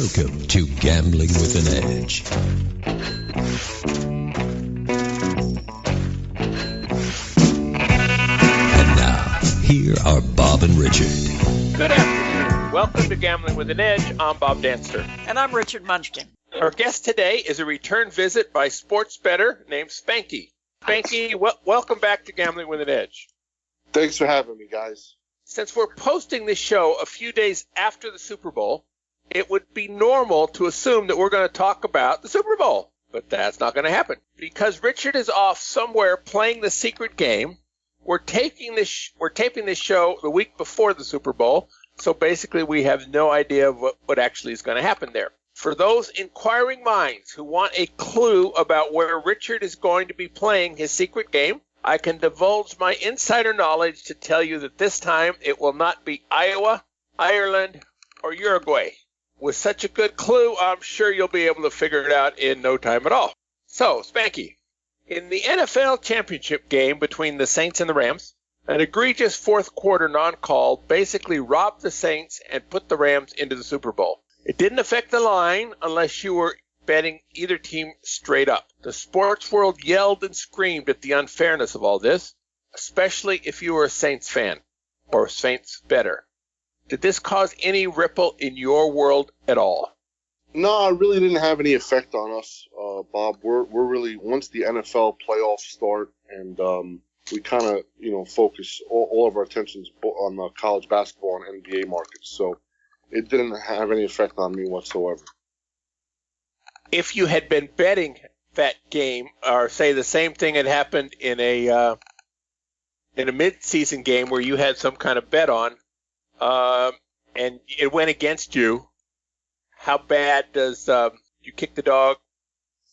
Welcome to Gambling with an Edge. And now, here are Bob and Richard. Good afternoon. Welcome to Gambling with an Edge. I'm Bob Danster. And I'm Richard Munchkin. Our guest today is a return visit by sports bettor named Spanky. Spanky, welcome back to Gambling with an Edge. Thanks for having me, guys. Since we're posting this show a few days after the Super Bowl, it would be normal to assume that we're going to talk about the Super Bowl. But that's not going to happen. Because Richard is off somewhere playing the secret game, we're taping this show the week before the Super Bowl, so basically we have no idea of what actually is going to happen there. For those inquiring minds who want a clue about where Richard is going to be playing his secret game, I can divulge my insider knowledge to tell you that this time it will not be Iowa, Ireland, or Uruguay. With such a good clue, I'm sure you'll be able to figure it out in no time at all. So, Spanky, in the NFL championship game between the Saints and the Rams, an egregious fourth quarter non-call basically robbed the Saints and put the Rams into the Super Bowl. It didn't affect the line unless you were betting either team straight up. The sports world yelled and screamed at the unfairness of all this, especially if you were a Saints fan or Saints bettor. Did this cause any ripple in your world at all? No, it really didn't have any effect on us, Bob. We're really, once the NFL playoffs start and we kind of, focus all of our attentions on the college basketball and NBA markets. So it didn't have any effect on me whatsoever. If you had been betting that game, or say the same thing had happened in a mid-season game where you had some kind of bet on, and it went against you, how bad does you kick the dog,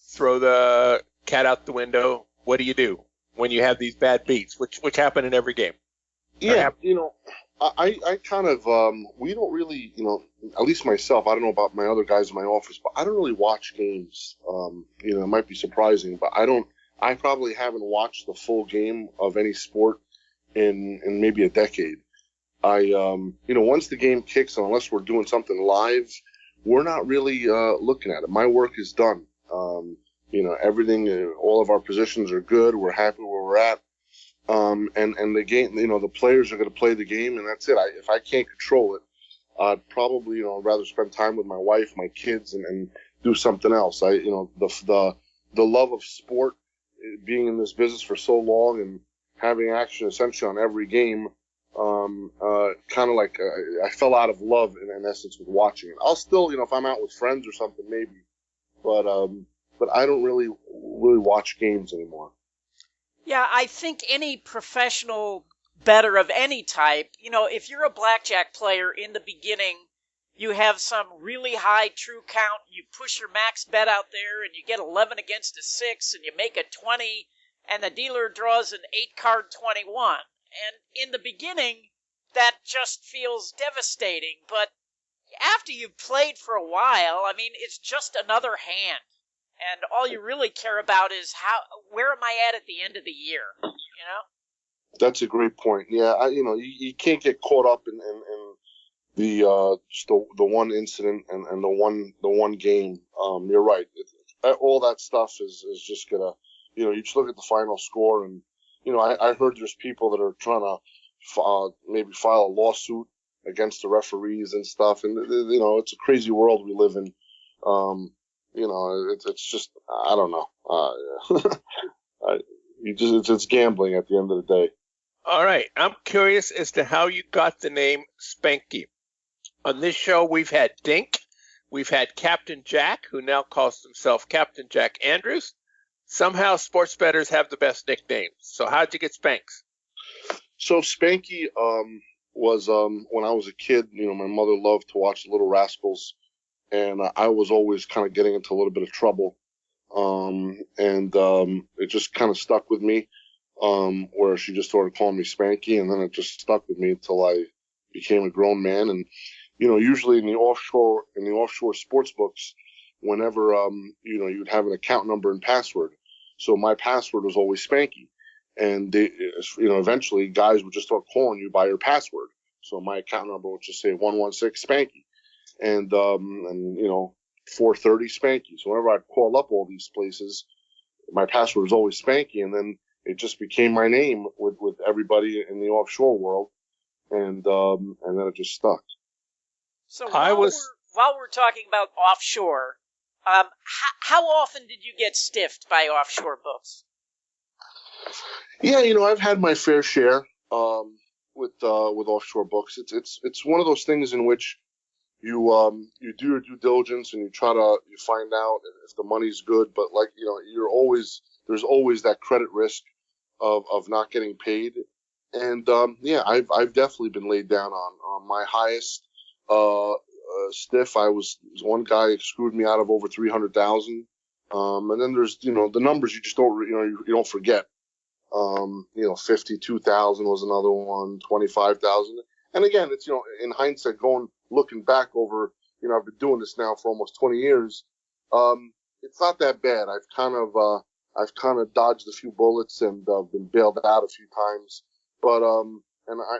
throw the cat out the window? What do you do when you have these bad beats, which happen in every game? Yeah, I kind of, we don't really, at least myself, I don't know about my other guys in my office, but I don't really watch games. It might be surprising, but I probably haven't watched the full game of any sport in maybe a decade. Once the game kicks, unless we're doing something live, we're not really looking at it. My work is done. Everything, all of our positions are good. We're happy where we're at. And the game, the players are going to play the game, and that's it. If I can't control it, I'd probably, rather spend time with my wife, my kids, and do something else. The love of sport, being in this business for so long and having action essentially on every game, kind of like I fell out of love in essence with watching it. I'll still, if I'm out with friends or something, maybe, but I don't really watch games anymore. Yeah, I think any professional bettor of any type, if you're a blackjack player in the beginning, you have some really high true count, you push your max bet out there and you get 11 against a 6 and you make a 20 and the dealer draws an 8-card 21. And in the beginning, that just feels devastating. But after you've played for a while, it's just another hand. And all you really care about is where am I at the end of the year, That's a great point. Yeah, you can't get caught up in the just the one incident and the one game. You're right. All that stuff is just gonna, you just look at the final score and, I heard there's people that are trying to maybe file a lawsuit against the referees and stuff, and it's a crazy world we live in. It's just, I don't know. It's gambling at the end of the day. All right. I'm curious as to how you got the name Spanky. On this show, we've had Dink. We've had Captain Jack, who now calls himself Captain Jack Andrews. Somehow sports bettors have the best nicknames. So how'd you get Spanks? So Spanky was when I was a kid, my mother loved to watch Little Rascals. And I was always kind of getting into a little bit of trouble. It just kind of stuck with me, where she just started calling me Spanky, and then it just stuck with me until I became a grown man. And, usually in the offshore sports books, whenever, you'd have an account number and password. So my password was always Spanky. And eventually guys would just start calling you by your password. So my account number would just say 116 Spanky. and 430 Spanky. So whenever I call up all these places, my password was always Spanky, and then it just became my name with everybody in the offshore world, and then it just stuck. So while we're talking about offshore, how often did you get stiffed by offshore books? Yeah, I've had my fair share with offshore books. It's one of those things in which you do your due diligence and you find out if the money's good, but there's always that credit risk of not getting paid. And I've definitely been laid down on my highest stiff. One guy screwed me out of over 300,000. And then there's the numbers you just don't you don't forget. 52,000 was another one, 25,000. And again, it's in hindsight, looking back over, I've been doing this now for almost 20 years. It's not that bad. I've kind of dodged a few bullets and been bailed out a few times. But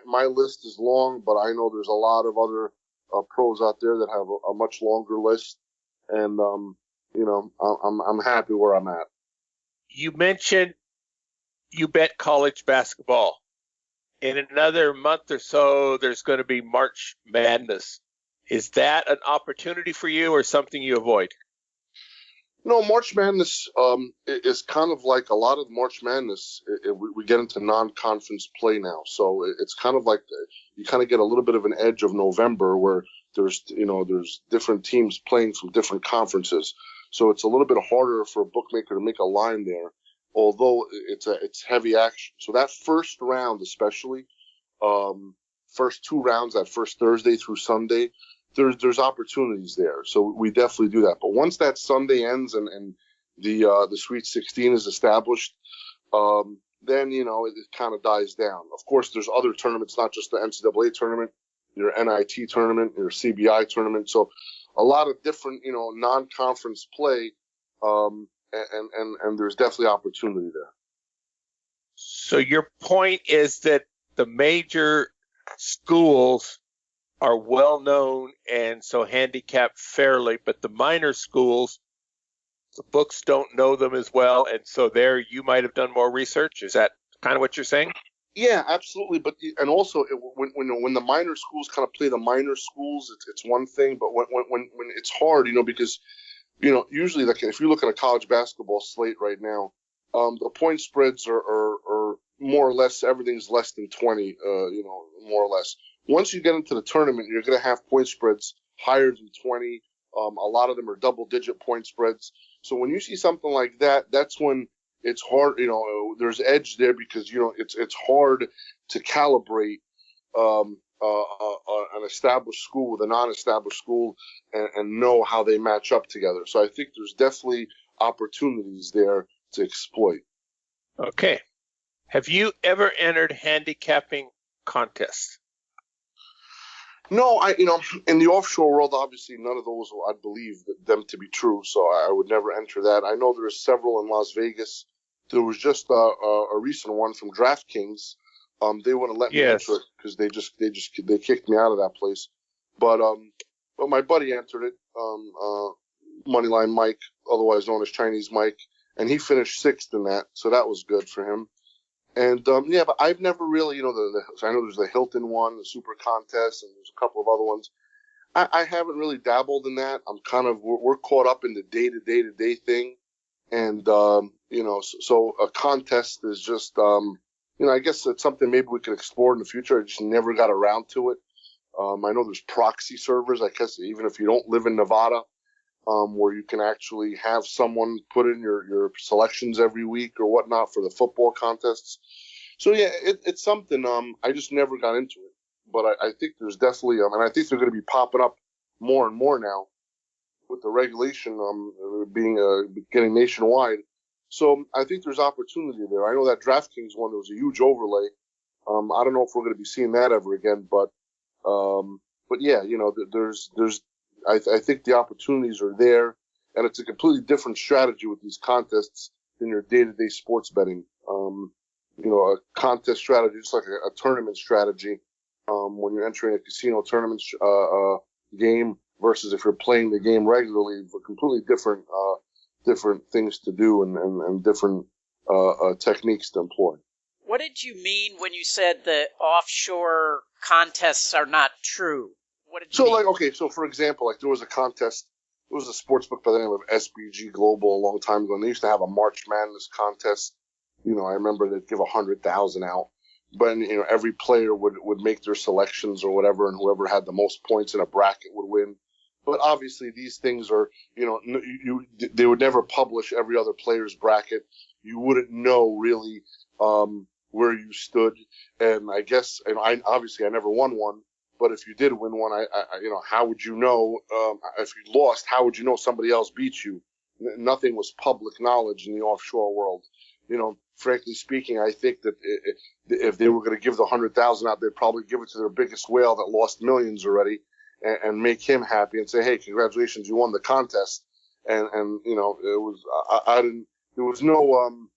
my list is long, but I know there's a lot of other pros out there that have a much longer list, and I'm happy where I'm at. You mentioned you bet college basketball. In another month or so, there's going to be March Madness. Is that an opportunity for you or something you avoid? No, March Madness is kind of like a lot of March Madness. We get into non-conference play now, so it's kind of like you kind of get a little bit of an edge of November where there's different teams playing from different conferences. So it's a little bit harder for a bookmaker to make a line there, although it's heavy action. So that first round, especially, first two rounds, that first Thursday through Sunday, there's opportunities there. So we definitely do that. But once that Sunday ends and the Sweet 16 is established, then it kind of dies down. Of course, there's other tournaments, not just the NCAA tournament, your NIT tournament, your CBI tournament. So a lot of different non-conference play, and there's definitely opportunity there. So your point is that the major schools are well known and so handicapped fairly, but the minor schools, the books don't know them as well, and so there you might have done more research. Is that kind of what you're saying? Yeah, absolutely. But also when the minor schools kind of play the minor schools, it's one thing. But when it's hard, because usually like if you look at a college basketball slate right now, the point spreads are more or less everything's less than 20, more or less. Once you get into the tournament, you're going to have point spreads higher than 20. A lot of them are double-digit point spreads. So when you see something like that, that's when it's hard. There's edge there because it's hard to calibrate an established school with a non-established school and know how they match up together. So I think there's definitely opportunities there to exploit. Okay. Have you ever entered handicapping contests? No, in the offshore world, obviously none of those I believe them to be true, so I would never enter that. I know there's several in Las Vegas. There was just a recent one from DraftKings. They wouldn't let me enter it because they kicked me out of that place. But my buddy entered it, Moneyline Mike, otherwise known as Chinese Mike, and he finished 6th in that, so that was good for him. And but I've never really, I know there's the Hilton one, the Super Contest, and there's a couple of other ones. I haven't really dabbled in that. I'm we're caught up in the day-to-day thing, and so a contest is just I guess it's something maybe we could explore in the future. I just never got around to it. I know there's proxy servers, I guess, even if you don't live in Nevada, where you can actually have someone put in your selections every week or whatnot for the football contests. So yeah, it's something. I just never got into it, but I think there's definitely, and I think they're going to be popping up more and more now with the regulation getting nationwide. So I think there's opportunity there. I know that DraftKings one, there was a huge overlay. I don't know if we're going to be seeing that ever again, but yeah, there's I think the opportunities are there, and it's a completely different strategy with these contests than your day-to-day sports betting. A contest strategy is like a tournament strategy when you're entering a casino tournament game versus if you're playing the game regularly, for completely different things to do and different techniques to employ. What did you mean when you said the offshore contests are not true? What did you mean? So for example, there was a contest. It was a sports book by the name of SBG Global a long time ago, and they used to have a March Madness contest. I remember they'd give 100,000 out, but every player would make their selections or whatever, and whoever had the most points in a bracket would win. But obviously, these things are, they would never publish every other player's bracket. You wouldn't know really where you stood, and I guess, I never won one. But if you did win one, how would you know? If you lost, how would you know somebody else beat you? Nothing was public knowledge in the offshore world. Frankly speaking, I think that if they were going to give the 100,000 out, they'd probably give it to their biggest whale that lost millions already, and make him happy and say, "Hey, congratulations, you won the contest." And it was there was no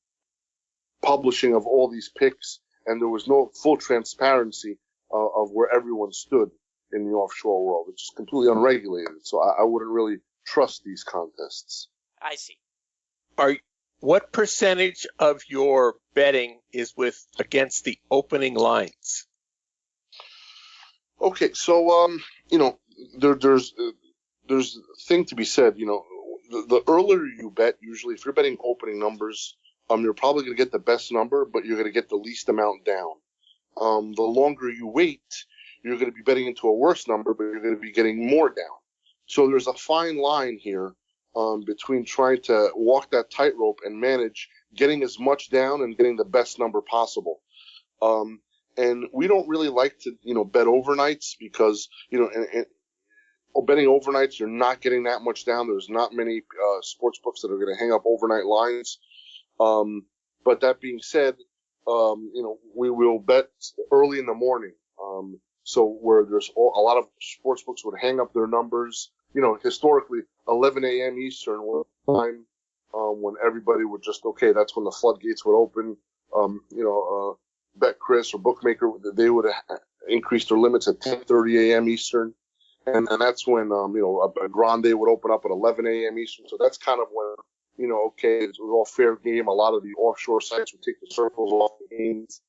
publishing of all these picks, and there was no full transparency of where everyone stood in the offshore world. It's just completely unregulated. So I wouldn't really trust these contests. I see. What percentage of your betting is against the opening lines? Okay, so there's a thing to be said. The earlier you bet, usually if you're betting opening numbers, you're probably going to get the best number, but you're going to get the least amount down. The longer you wait, you're going to be betting into a worse number, but you're going to be getting more down. So there's a fine line here between trying to walk that tightrope and manage getting as much down and getting the best number possible. And we don't really like to, bet overnights because, betting overnights, you're not getting that much down. There's not many sports books that are going to hang up overnight lines. But that being said, we will bet early in the morning. So where there's a lot of sports books would hang up their numbers, historically 11 a.m. Eastern was time when everybody would just, that's when the floodgates would open. Bet Chris or Bookmaker, they would increase their limits at 10:30 a.m. Eastern. And that's when, a Grande would open up at 11 a.m. Eastern. So that's kind of when, it was all fair game. A lot of the offshore sites would take the circles off the games,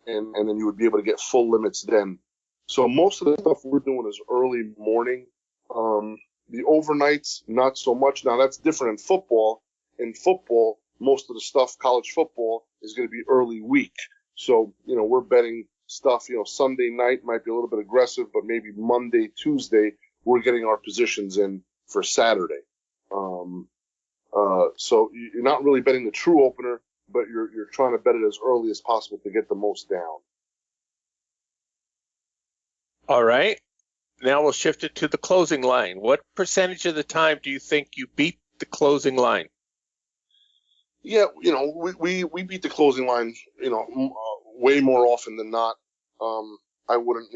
and then you would be able to get full limits then. So most of the stuff we're doing is early morning. The overnights, not so much. Now, that's different in football. In football, most of the stuff, college football, is going to be early week. So, we're betting stuff, Sunday night might be a little bit aggressive, but maybe Monday, Tuesday, we're getting our positions in for Saturday. So you're not really betting the true opener, but you're trying to bet it as early as possible to get the most down. All right. Now we'll shift it to the closing line. What percentage of the time do you think you beat the closing line? Yeah, we beat the closing line, way more often than not. I wouldn't,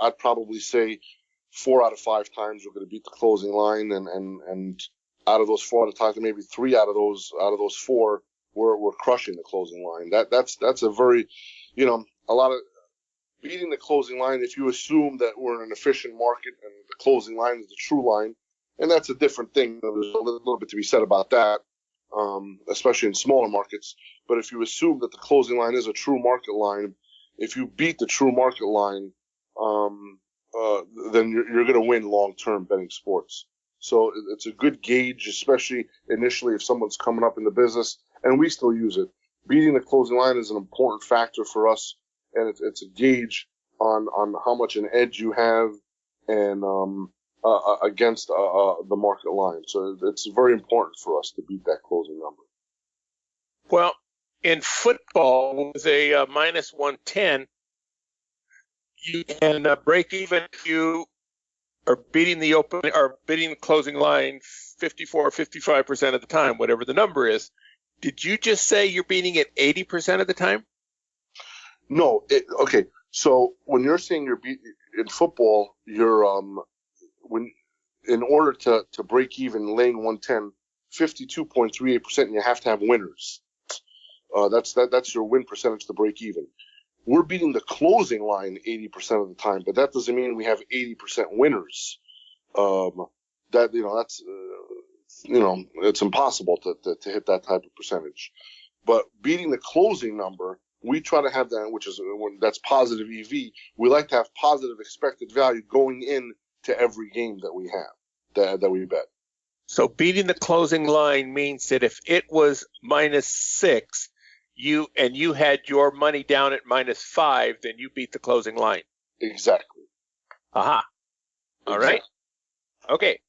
I'd probably say 4 out of 5 times we're going to beat the closing line, and out of those 4 out of times, maybe 3 out of those 4, we're crushing the closing line. That's a very, a lot of beating the closing line. If you assume that we're in an efficient market and the closing line is the true line, and that's a different thing. There's a little bit to be said about that. Especially in smaller markets. But if you assume that the closing line is a true market line, if you beat the true market line, then you're going to win long-term betting sports. So it's a good gauge, especially initially if someone's coming up in the business, and we still use it. Beating the closing line is an important factor for us, and it's a gauge on how much an edge you have and against the market line. So it's very important for us to beat that closing number. Well, in football, with a minus 110, you can break even if you are beating the open or beating the closing line 55% of the time, whatever the number is. Did you just say you're beating it 80% of the time? No. Okay. So when you're saying you're beating in football, you're in order to break even laying 110, 52.38%, you have to have winners. That's your win percentage to break even. We're beating the closing line 80% of the time, but that doesn't mean we have 80% winners. that that's it's impossible to hit that type of percentage. But beating the closing number, we try to have that, which is when that's positive EV. We like to have positive expected value going in to every game that we have that we bet. So beating the closing line means that if it was -6, you had your money down at -5, then you beat the closing line. Exactly. Aha. All right. Okay.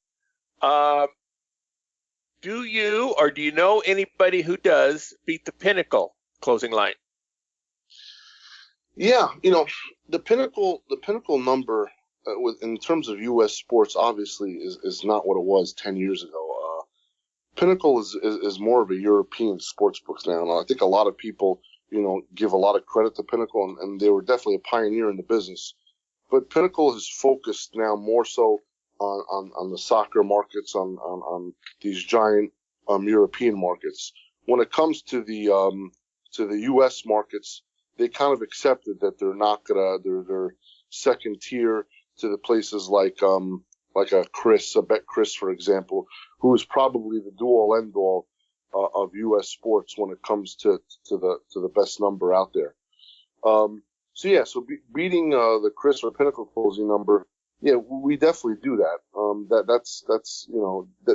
Do you know anybody who does beat the Pinnacle closing line? Yeah, the Pinnacle number in terms of U.S. sports obviously is not what it was 10 years ago. Pinnacle is more of a European sports book now, and I think a lot of people give a lot of credit to Pinnacle, and they were definitely a pioneer in the business. But Pinnacle is focused now more so on the soccer markets, on these giant European markets. When it comes to the U.S. markets, they kind of accepted that they're second tier to the places like a Bet Chris, for example, who is probably the do-all end-all of U.S. sports when it comes to the best number out there. So beating the Chris or Pinnacle closing number, yeah, we definitely do that.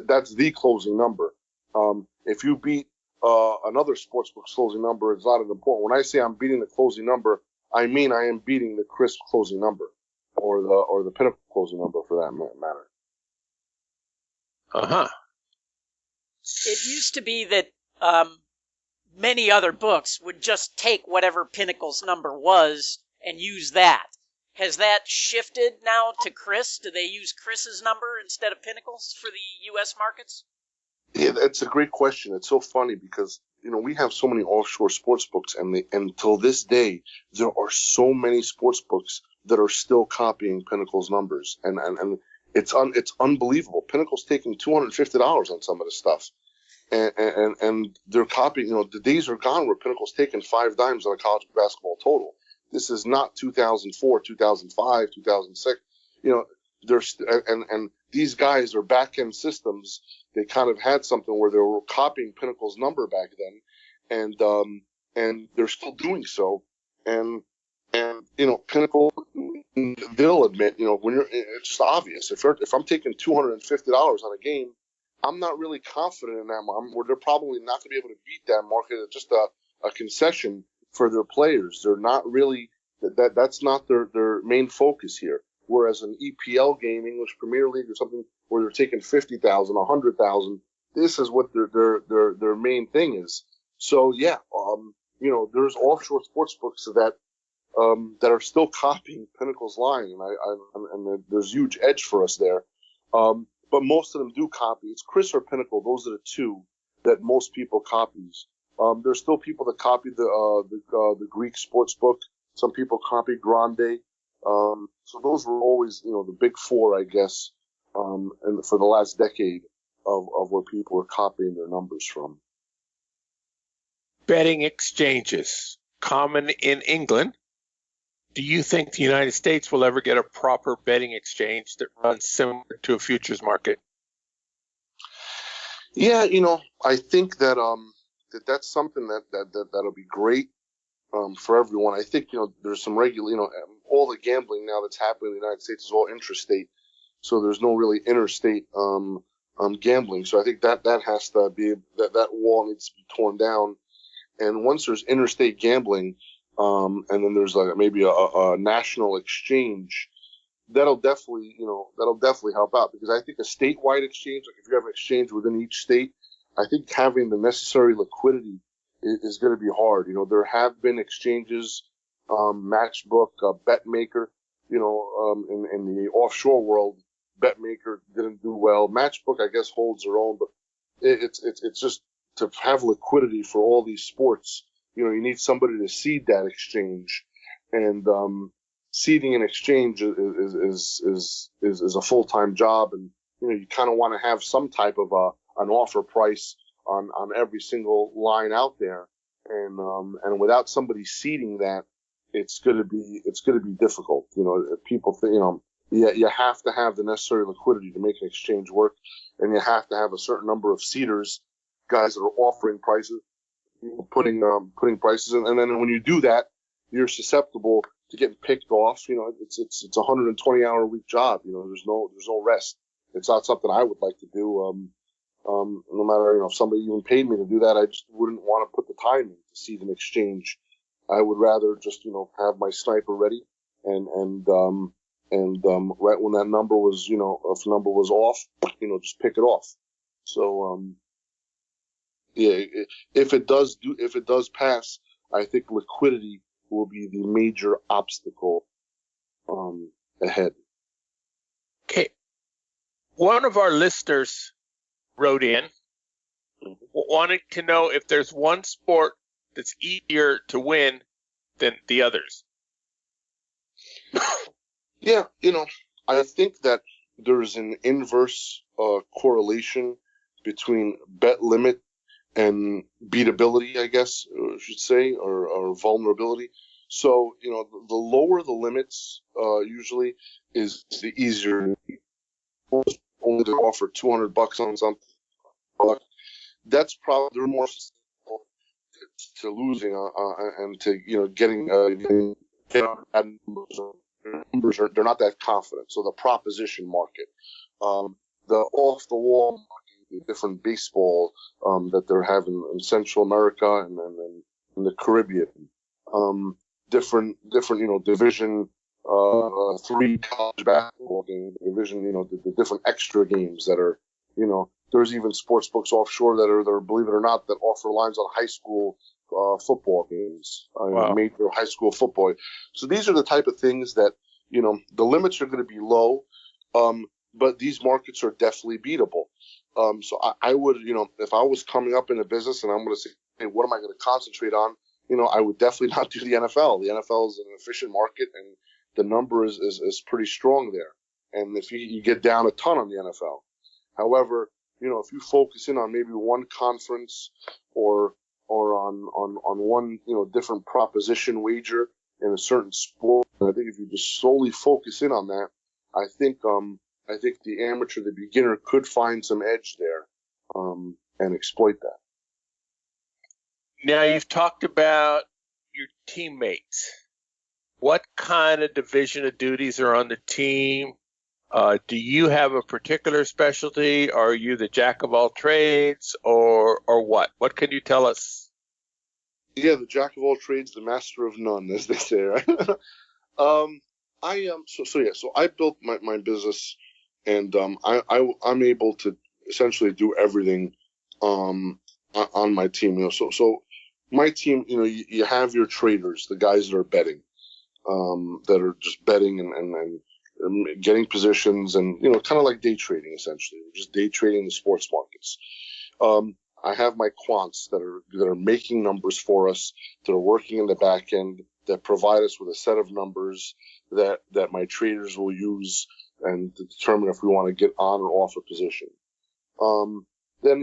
That's the closing number. If you beat another sportsbook's closing number, it's not as important. When I say I'm beating the closing number, I mean I am beating the Chris closing number or the Pinnacle closing number for that matter. It used to be that many other books would just take whatever Pinnacle's number was and use that. Has that shifted now to Chris? Do they use Chris's number instead of Pinnacle's for the U.S. markets? Yeah, that's a great question. It's so funny because we have so many offshore sports books, and until this day, there are so many sports books that are still copying Pinnacle's numbers, and it's unbelievable. Pinnacle's taking $250 on some of the stuff, and they're copying. The days are gone where Pinnacle's taking 5 dimes on a college basketball total. This is not 2004, 2005, 2006. And these guys are back-end systems. They kind of had something where they were copying Pinnacle's number back then, and they're still doing so. And Pinnacle, they'll admit, it's just obvious. If I'm taking $250 on a game, I'm not really confident in that. They're probably not going to be able to beat that market. It's just a concession for their players. They're not really that's not their main focus here. Whereas an EPL game, English Premier League or something, where they're taking 50,000, 100,000, this is what their main thing is. So yeah, there's offshore sports books that are still copying Pinnacle's line, and there's huge edge for us there. But most of them do copy. It's Chris or Pinnacle; those are the two that most people copies. There's still people that copy the Greek sports book. Some people copy Grande. So those were always, the big four, I guess, and for the last decade of where people were copying their numbers from. Betting exchanges, common in England. Do you think the United States will ever get a proper betting exchange that runs similar to a futures market? Yeah, I think that that's something that'll be great for everyone. I think there's some regular, all the gambling now that's happening in the United States is all intrastate, so there's no really interstate gambling. So I think that has to be that wall needs to be torn down. And once there's interstate gambling, and then there's maybe a national exchange, that'll definitely help out, because I think a statewide exchange, like if you have an exchange within each state, I think having the necessary liquidity is going to be hard. There have been exchanges, Matchbook, BetMaker, in the offshore world, BetMaker didn't do well. Matchbook, I guess, holds their own, but it's just to have liquidity for all these sports. You need somebody to seed that exchange, and seeding an exchange is a full-time job, and you kind of want to have some type of an offer price on every single line out there, and without somebody seeding that, it's going to be difficult. People think, you have to have the necessary liquidity to make an exchange work, and you have to have a certain number of seeders, guys that are offering prices, putting prices in, and then when you do that, you're susceptible to getting picked off. It's a 120-hour a week job. There's no rest. It's not something I would like to do. No matter if somebody even paid me to do that, I just wouldn't want to put the time in to seed an exchange. I would rather just have my sniper ready and right when that number was if the number was off, just pick it off. So yeah, if it does pass, I think liquidity will be the major obstacle ahead. Okay. One of our listeners wrote in wanting to know if there's one sport that's easier to win than the others. Yeah, I think that there's an inverse correlation between bet limit and beatability, I guess I should say, or vulnerability. So, the lower the limits usually is the easier. Only to offer $200 on something, that's probably they're more susceptible to losing and to getting numbers. They're not that confident. So the proposition market, the off the wall market, the different baseball that they're having in Central America and in the Caribbean, different Division 3 college basketball game, division, the different extra games that are, there's even sports books offshore that are, believe it or not, that offer lines on high school football games, Wow. major high school football. So these are the type of things that, the limits are going to be low, but these markets are definitely beatable. So I would, if I was coming up in a business and I'm going to say, hey, what am I going to concentrate on? I would definitely not do the NFL. The NFL is an efficient market and the number is pretty strong there. And if you get down a ton on the NFL. However, if you focus in on maybe one conference or on one, different proposition wager in a certain sport, I think if you just solely focus in on that, I think the amateur, the beginner could find some edge there, and exploit that. Now you've talked about your teammates. What kind of division of duties are on the team? Do you have a particular specialty? Are you the jack of all trades, or what? What can you tell us? Yeah, the jack of all trades, the master of none, as they say, right? So I built my business, and I'm able to essentially do everything on my team. So my team, you have your traders, the guys that are betting. That are just betting and getting positions and, kind of like day trading, essentially. We're just day trading the sports markets. I have my quants that are making numbers for us, that are working in the back end, that provide us with a set of numbers that my traders will use and to determine if we want to get on or off a position. Then,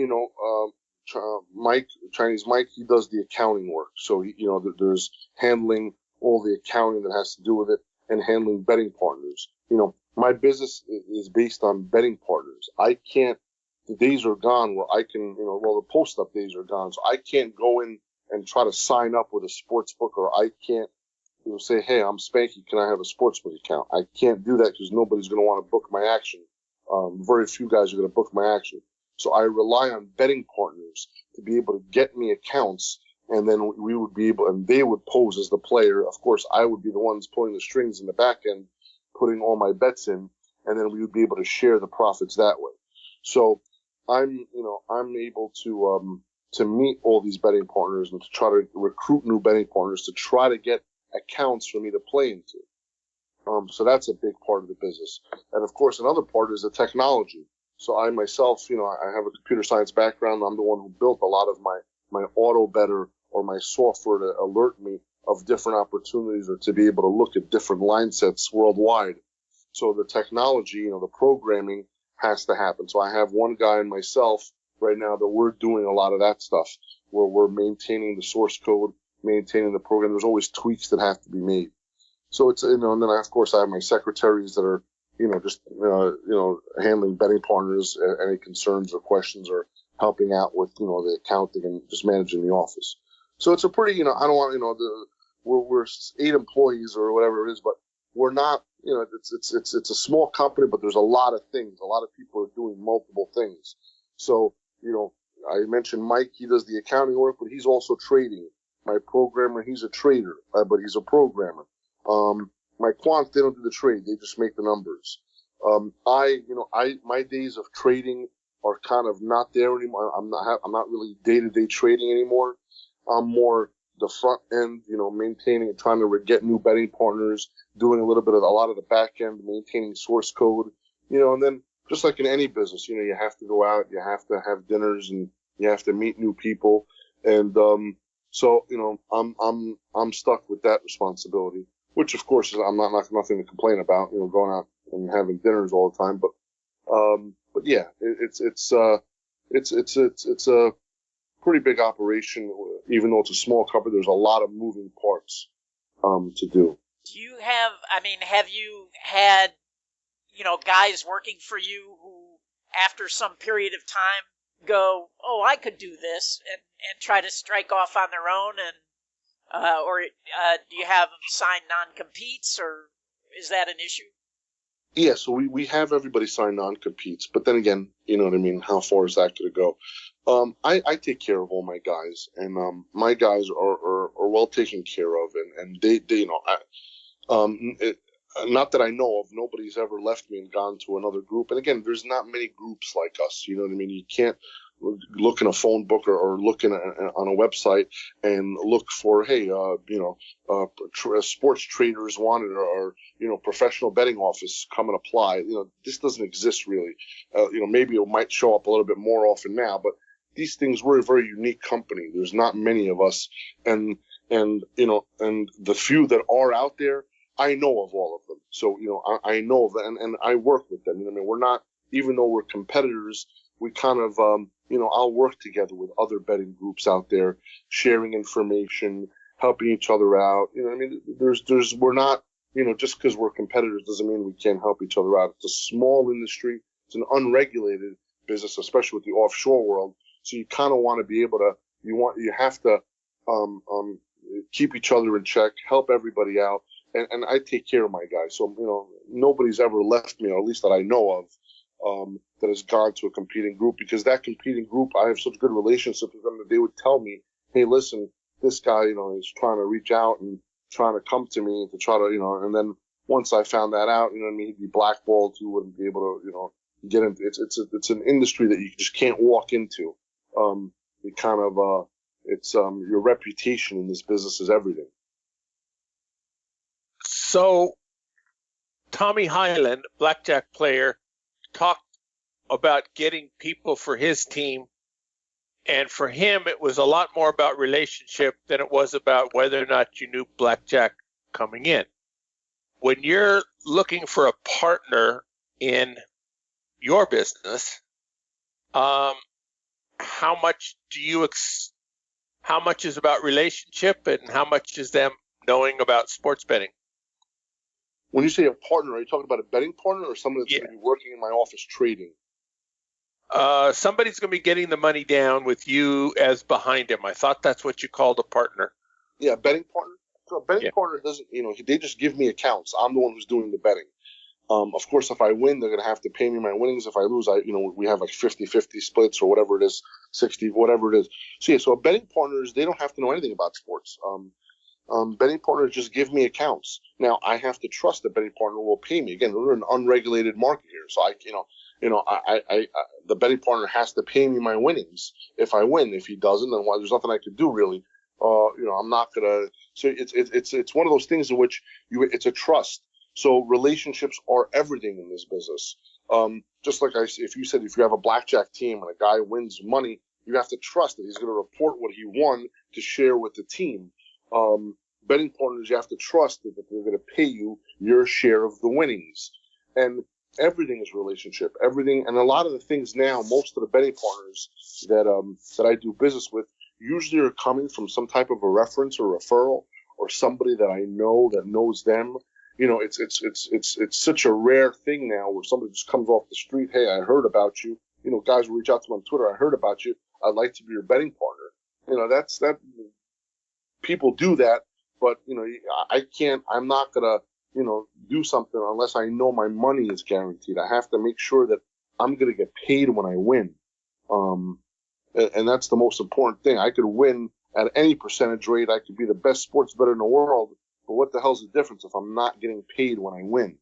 Chinese Mike, he does the accounting work. So, there's handling all the accounting that has to do with it and handling betting partners. My business is based on betting partners. The days are gone where I can, the post-up days are gone. So I can't go in and try to sign up with a sports book, or I can't, say, hey, I'm Spanky, can I have a sportsbook account? I can't do that because nobody's going to want to book my action. Very few guys are going to book my action. So I rely on betting partners to be able to get me accounts, and then we would be able, and they would pose as the player. Of course, I would be the ones pulling the strings in the back end, putting all my bets in, and then we would be able to share the profits that way. So I'm able to meet all these betting partners and to try to recruit new betting partners to try to get accounts for me to play into. So that's a big part of the business. And of course, another part is the technology. So I myself, I have a computer science background. I'm the one who built a lot of my auto better or my software to alert me of different opportunities or to be able to look at different line sets worldwide. So the technology, the programming has to happen. So I have one guy and myself right now that we're doing a lot of that stuff where we're maintaining the source code, maintaining the program. There's always tweaks that have to be made. So it's, and then of course I have my secretaries that are, just handling betting partners, any concerns or questions, or helping out with the accounting and just managing the office. So it's a pretty I don't want we're 8 employees or whatever it is, but we're not it's a small company, but there's a lot of things. A lot of people are doing multiple things. So I mentioned Mike. He does the accounting work, but he's also trading. My programmer, he's a trader, but he's a programmer. My quants, they don't do the trade; they just make the numbers. My days of trading are kind of not there anymore. I'm not really day-to-day trading anymore. I'm more the front end, maintaining and trying to get new betting partners, doing a lot of the back end, maintaining source code, and then just like in any business, you have to go out, you have to have dinners, and you have to meet new people, and so I'm stuck with that responsibility, which of course I'm not nothing to complain about, going out and having dinners all the time, but yeah, it's a pretty big operation. Even though it's a small company, there's a lot of moving parts to do. Do you have you had, guys working for you who, after some period of time, go, oh, I could do this, and try to strike off on their own, and or do you have them sign non-competes, or is that an issue? Yeah, so we have everybody sign non-competes, but then again, you know what I mean, how far is that going to go? I take care of all my guys, and my guys are well taken care of, and they not that I know of, nobody's ever left me and gone to another group. And again, there's not many groups like us, you know what I mean? You can't look in a phone book or look on a website and look for, hey, sports traders wanted, or professional betting office, come and apply. This doesn't exist really. Maybe it might show up a little bit more often now, but these things, we're a very unique company. There's not many of us, and the few that are out there, I know of all of them. So I know of them, and I work with them. We're not, even though we're competitors, we kind of I'll work together with other betting groups out there, sharing information, helping each other out. We're not, just because we're competitors doesn't mean we can't help each other out. It's a small industry. It's an unregulated business, especially with the offshore world. So you kind of want to be able to, you have to keep each other in check, help everybody out, and I take care of my guys. So nobody's ever left me, or at least that I know of, that has gone to a competing group, because that competing group, I have such good relationships with them that they would tell me, hey, listen, this guy, is trying to reach out and trying to come to me to try to, and then once I found that out, he'd be blackballed, you wouldn't be able to, get into it. It's an industry that you just can't walk into. It kind of, your reputation in this business is everything. So, Tommy Highland, blackjack player, talked about getting people for his team, and for him it was a lot more about relationship than it was about whether or not you knew blackjack coming in. When you're looking for a partner in your business, how much is about relationship, and how much is them knowing about sports betting? When you say a partner, are you talking about a betting partner, or someone that's going to be working in my office trading? Somebody's going to be getting the money down with you as behind him. I thought that's what you called a partner. Yeah, a betting partner. So a betting partner doesn't, they just give me accounts. I'm the one who's doing the betting. Of course, if I win, they're going to have to pay me my winnings. If I lose, we have like 50-50 splits or whatever it is, 60, whatever it is. So yeah, so a betting partners, they don't have to know anything about sports. Betting partners just give me accounts. Now I have to trust the betting partner will pay me. Again, we're an unregulated market here, so the betting partner has to pay me my winnings if I win. If he doesn't, then there's nothing I could do really. I'm not gonna. So it's one of those things in which it's a trust. So relationships are everything in this business. Just like if you have a blackjack team and a guy wins money, you have to trust that he's going to report what he won to share with the team. Betting partners, you have to trust that they're going to pay you your share of the winnings. And everything is relationship. Everything, and a lot of the things now, most of the betting partners that I do business with usually are coming from some type of a reference or referral, or somebody that I know that knows them. it's such a rare thing now where somebody just comes off the street. Hey, I heard about you. Guys will reach out to me on Twitter. I heard about you. I'd like to be your betting partner. That people do that, but I can't. I'm not gonna do something unless I know my money is guaranteed. I have to make sure that I'm gonna get paid when I win. And that's the most important thing. I could win at any percentage rate. I could be the best sports bettor in the world, but what the hell's the difference if I'm not getting paid when I win?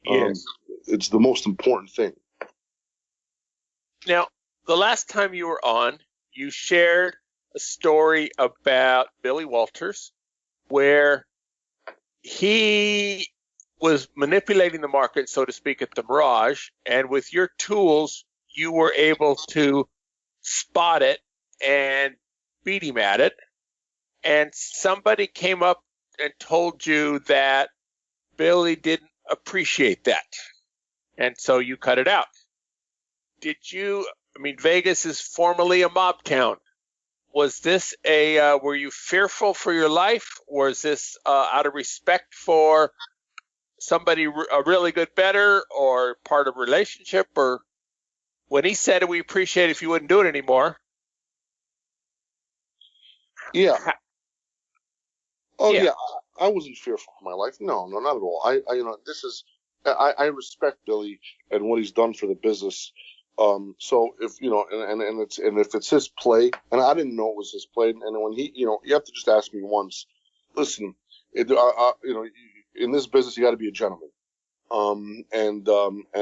Yes. It's the most important thing. Now, the last time you were on, you shared a story about Billy Walters, where he was manipulating the market, so to speak, at the Mirage, and with your tools, you were able to spot it and beat him at it. And somebody came up and told you that Billy didn't appreciate that, and so you cut it out. Vegas is formerly a mob town. Was this were you fearful for your life? Was this out of respect for somebody, a really good bettor, or part of a relationship? Or when he said, we appreciate it if you wouldn't do it anymore. Yeah. Yeah. I wasn't fearful for my life. No, not at all. I respect Billy and what he's done for the business. So if if it's his play, and I didn't know it was his play, and when you have to just ask me once. Listen, in this business you got to be a gentleman. And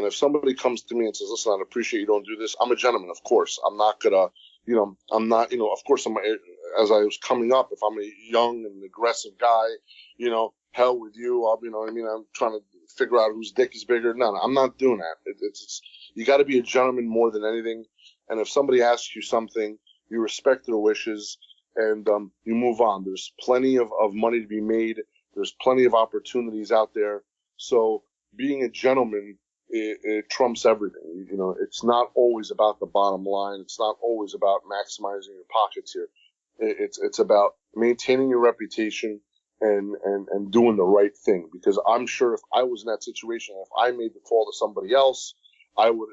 if somebody comes to me and says, "Listen, I appreciate you don't do this," I'm a gentleman, of course. I'm not gonna, of course, as I was coming up, if I'm a young and aggressive guy, hell with you. I'm trying to figure out whose dick is bigger. No, I'm not doing that. You got to be a gentleman more than anything. And if somebody asks you something, you respect their wishes and you move on. There's plenty of money to be made. There's plenty of opportunities out there. So being a gentleman, it trumps everything. It's not always about the bottom line. It's not always about maximizing your pockets here. It's about maintaining your reputation and doing the right thing. Because I'm sure if I was in that situation, if I made the call to somebody else, I would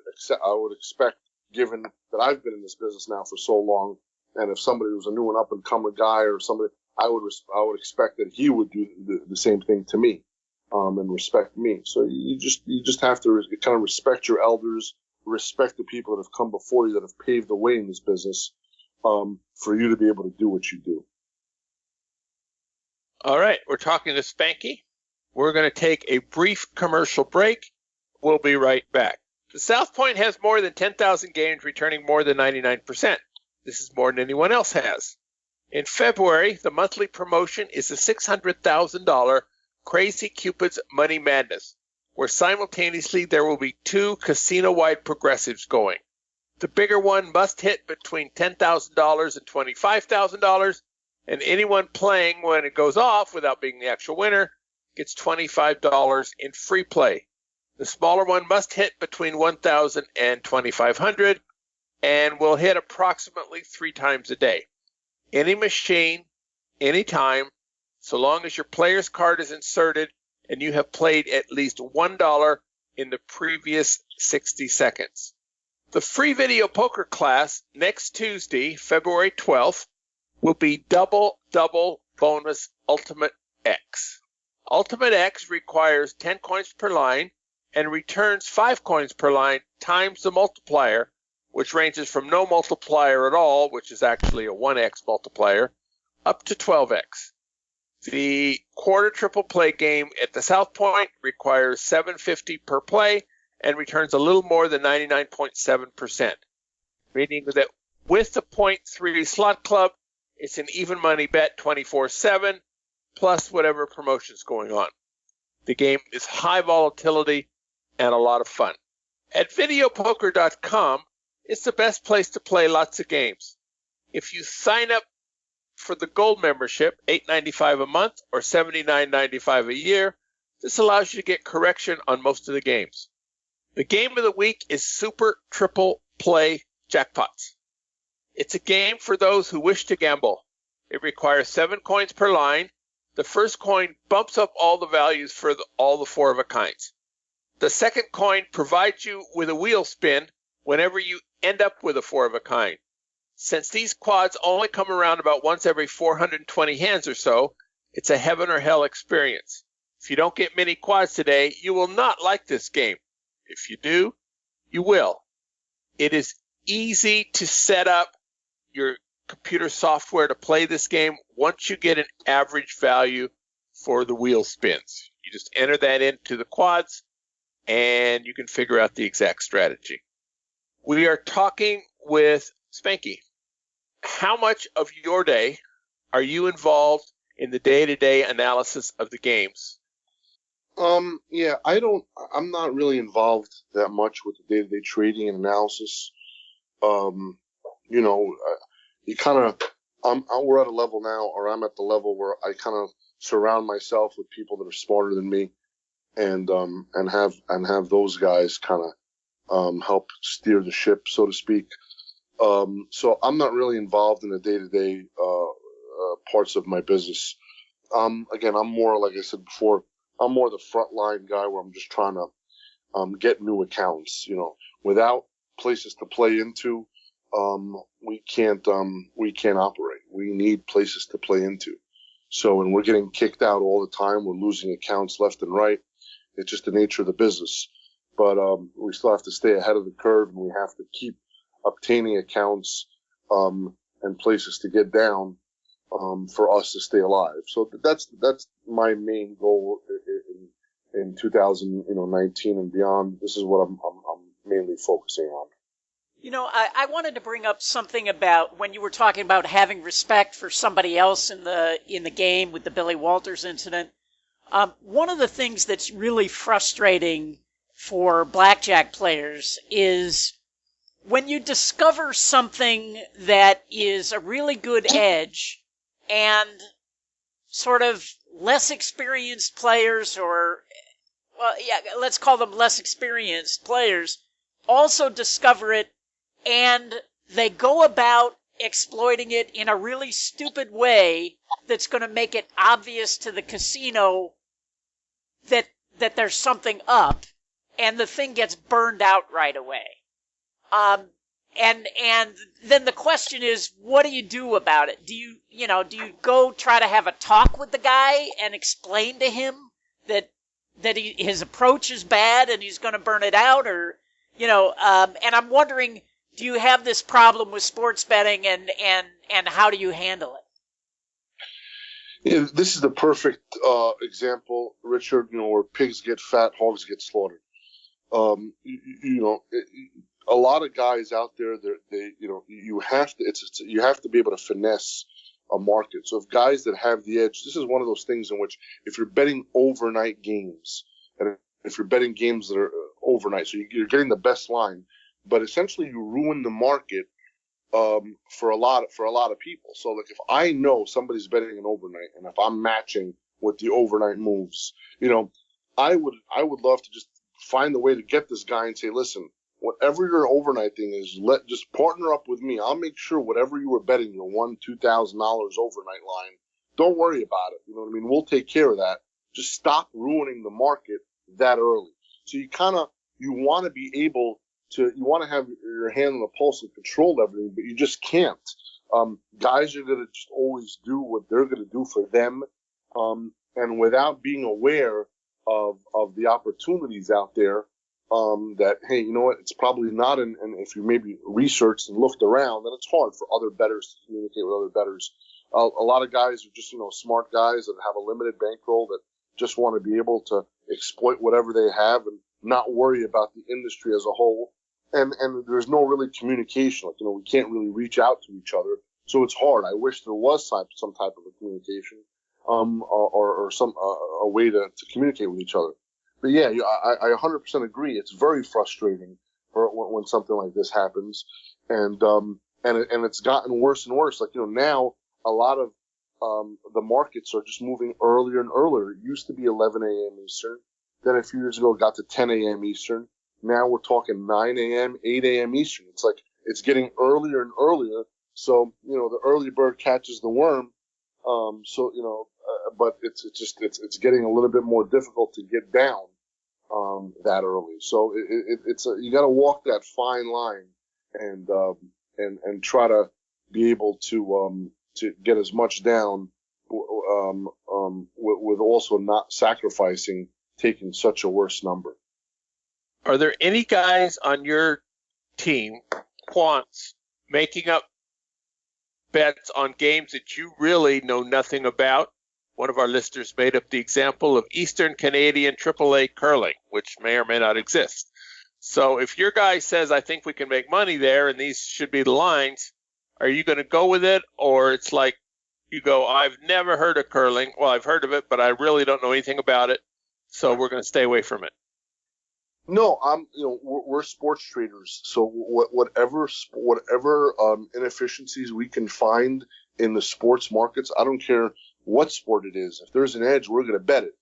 expect, given that I've been in this business now for so long, and if somebody was a new and up and coming guy or somebody, I would expect that he would do the same thing to me, and respect me. So you just have to kind of respect your elders, respect the people that have come before you that have paved the way in this business, for you to be able to do what you do. All right, we're talking to Spanky. We're going to take a brief commercial break. We'll be right back. The South Point has more than 10,000 games, returning more than 99%. This is more than anyone else has. In February, the monthly promotion is the $600,000 Crazy Cupid's Money Madness, where simultaneously there will be two casino-wide progressives going. The bigger one must hit between $10,000 and $25,000, and anyone playing when it goes off without being the actual winner gets $25 in free play. The smaller one must hit between $1,000 and $2,500 and will hit approximately 3 times a day. Any machine, anytime, so long as your player's card is inserted and you have played at least $1 in the previous 60 seconds. The free video poker class next Tuesday, February 12th, will be Double Bonus Ultimate X. Ultimate X requires 10 coins per line and returns 5 coins per line times the multiplier, which ranges from no multiplier at all, which is actually a 1x multiplier, up to 12x. The quarter triple play game at the South Point requires $7.50 per play and returns a little more than 99.7%, meaning that with the 0.3 slot club, it's an even money bet 24/7, plus whatever promotion's going on. The game is high volatility and a lot of fun. At videopoker.com, it's the best place to play lots of games. If you sign up for the gold membership, $8.95 a month or $79.95 a year, this allows you to get correction on most of the games. The game of the week is Super Triple Play Jackpots. It's a game for those who wish to gamble. It requires 7 coins per line. The first coin bumps up all the values for all the 4 of a kinds. The second coin provides you with a wheel spin whenever you end up with a 4 of a kind. Since these quads only come around about once every 420 hands or so, it's a heaven or hell experience. If you don't get many quads today, you will not like this game. If you do, you will. It is easy to set up your computer software to play this game once you get an average value for the wheel spins. You just enter that into the quads and you can figure out the exact strategy. We are talking with Spanky. How much of your day are you involved in the day-to-day analysis of the games? Yeah, I'm not really involved that much with the day-to-day trading and analysis. You know, you kind of, we're at a level now, or I'm at the level where I kind of surround myself with people that are smarter than me, and have those guys kind of help steer the ship, so to speak. So I'm not really involved in the day-to-day parts of my business. Again, I'm more, like I said before, I'm more the frontline guy where I'm just trying to get new accounts. You know, without places to play into, we can't operate. We need places to play into. So when we're getting kicked out all the time, we're losing accounts left and right. It's just the nature of the business. But we still have to stay ahead of the curve, and we have to keep obtaining accounts and places to get down for us to stay alive. So that's my main goal in 2019 and beyond. This is what I'm mainly focusing on. You know, I wanted to bring up something about when you were talking about having respect for somebody else in the game with the Billy Walters incident. One of the things that's really frustrating for blackjack players is when you discover something that is a really good edge and sort of less experienced players, or, well, yeah, let's call them less experienced players, also discover it, and they go about exploiting it in a really stupid way that's going to make it obvious to the casino that there's something up, and the thing gets burned out right away. And then the question is, what do you do about it? Do you go try to have a talk with the guy and explain to him that his approach is bad and he's going to burn it out, or and I'm wondering, do you have this problem with sports betting, and how do you handle it? Yeah, this is the perfect example, Richard. Where pigs get fat, hogs get slaughtered. A lot of guys out there, you have to be able to finesse a market. So if guys that have the edge, this is one of those things in which if you're betting overnight games, and if you're betting games that are overnight, so you're getting the best line, but essentially you ruin the market for a lot of people. So like if I know somebody's betting an overnight, and if I'm matching with the overnight moves, I would love to just find a way to get this guy and say, listen, whatever your overnight thing is, just partner up with me. I'll make sure whatever you were betting, your $1,000-$2,000 overnight line, don't worry about it. You know what I mean? We'll take care of that. Just stop ruining the market that early. So you want to be able to, you want to have your hand on the pulse and control everything, but you just can't. Guys are going to just always do what they're going to do for them. And without being aware of the opportunities out there, that, hey, you know what, it's probably not, and if you maybe researched and looked around, then it's hard for other bettors to communicate with other bettors. A lot of guys are just, smart guys that have a limited bankroll that just want to be able to exploit whatever they have and not worry about the industry as a whole. And there's no really communication. Like, we can't really reach out to each other. So it's hard. I wish there was some type of a communication, or some, a way to communicate with each other. But yeah, I 100% agree. It's very frustrating when something like this happens, and it's gotten worse and worse. Like, now a lot of the markets are just moving earlier and earlier. It used to be 11 a.m. Eastern. Then a few years ago it got to 10 a.m. Eastern. Now we're talking 9 a.m., 8 a.m. Eastern. It's like it's getting earlier and earlier. So the early bird catches the worm. So but it's getting a little bit more difficult to get down that early. So you got to walk that fine line and try to be able to get as much down with also not sacrificing taking such a worse number. Are there any guys on your team, quants, making up bets on games that you really know nothing about? One of our listeners made up the example of Eastern Canadian AAA curling, which may or may not exist. So if your guy says, I think we can make money there and these should be the lines, are you going to go with it? Or it's like you go, I've never heard of curling. Well, I've heard of it, but I really don't know anything about it. So we're going to stay away from it. No, we're sports traders. So whatever inefficiencies we can find in the sports markets, I don't care what sport it is. If there's an edge, we're going to bet it.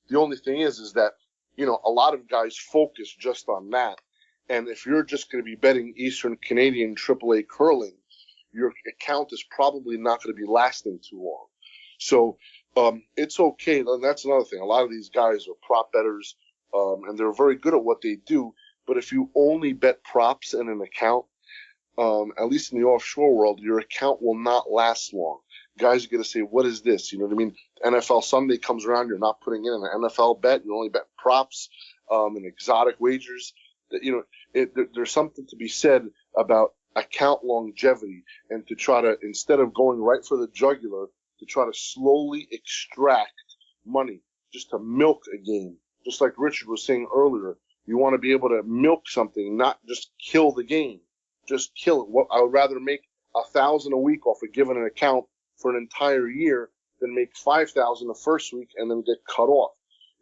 The only thing is that, a lot of guys focus just on that. And if you're just going to be betting Eastern Canadian AAA curling, your account is probably not going to be lasting too long. So it's okay. And that's another thing. A lot of these guys are prop bettors, and they're very good at what they do. But if you only bet props in an account, at least in the offshore world, your account will not last long. Guys are going to say, what is this? You know what I mean? NFL Sunday comes around, you're not putting in an NFL bet. You only bet props and exotic wagers. There's something to be said about account longevity and to try to, instead of going right for the jugular, to try to slowly extract money just to milk a game. Just like Richard was saying earlier, you want to be able to milk something, not just kill the game. Just kill it. I would rather make $1,000 a week off a given account for an entire year than make $5,000 the first week and then get cut off.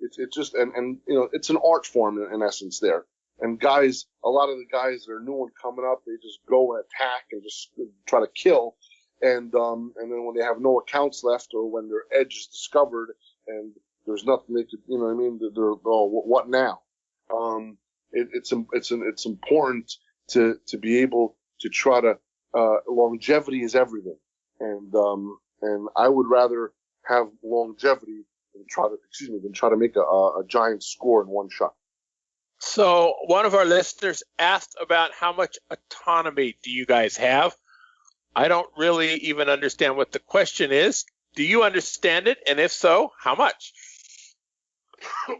It's just it's an art form in essence there. And guys, a lot of the guys that are new and coming up, they just go and attack and just try to kill. And then when they have no accounts left or when their edge is discovered and there's nothing they could, they're, what now? It's important to be able to try to, longevity is everything. And I would rather have longevity than try to make a giant score in one shot. So one of our listeners asked about how much autonomy do you guys have? I don't really even understand what the question is. Do you understand it? And if so, how much?